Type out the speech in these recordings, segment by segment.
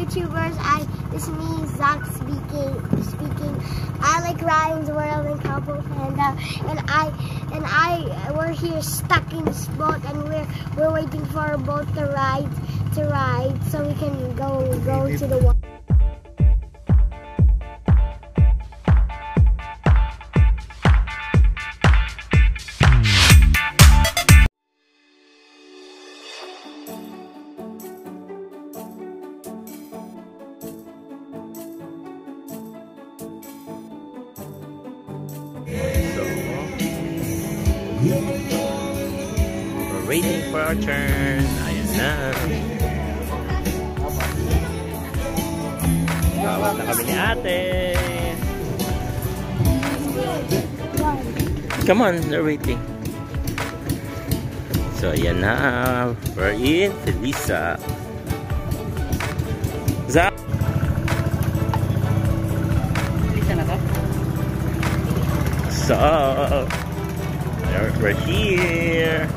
YouTubers, this is me, Zach speaking. I like Ryan's World and Couple Panda, and we're here stuck in this boat, and we're waiting for a boat to ride, so we can go to the water. We're waiting for our turn. Ayun na. Tawag na kami ni ate. Come on, they're waiting. So ayan na. We're in Felisa. Zach. Felisa na to? So we're here.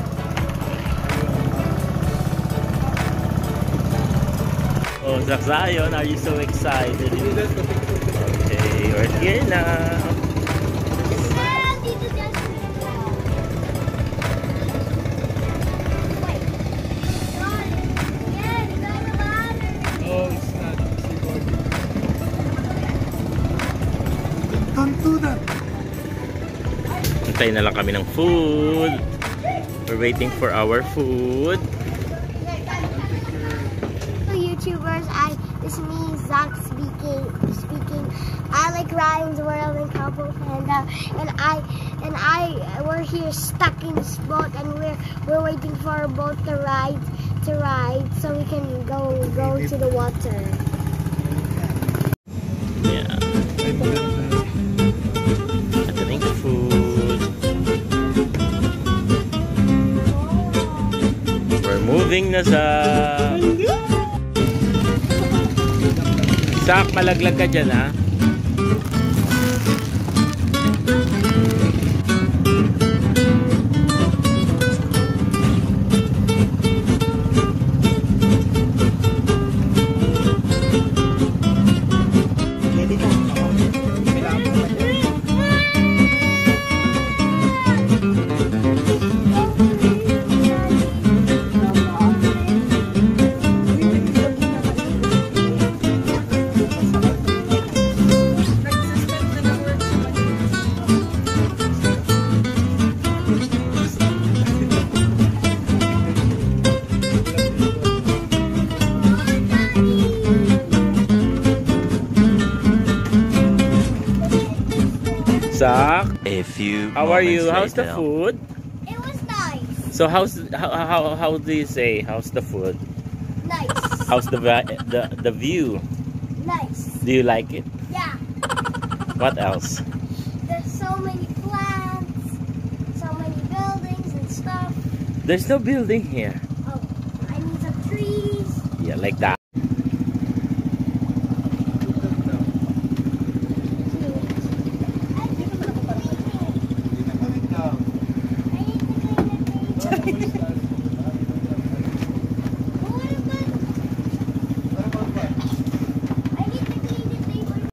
Oh, Zach Zion, are you so excited? Okay, we're here now. Oh, it's not. Don't do that. Antayin na lang kami ng food. We're waiting for our food. YouTubers, this is me, Zach speaking. I like Ryan's World and Couple Panda, and we're here stuck in this boat, and we're waiting for a boat to ride, so we can go to the water. Yeah. Ito na yung food. We're moving na sa... Sak, malaglag ka dyan, ha? Zach, how are you? How's the food? It was nice. So how do you say? How's the food? Nice. How's the view? Nice. Do you like it? Yeah. What else? There's so many plants, so many buildings and stuff. There's no building here. Oh, I mean some trees. Yeah, like that.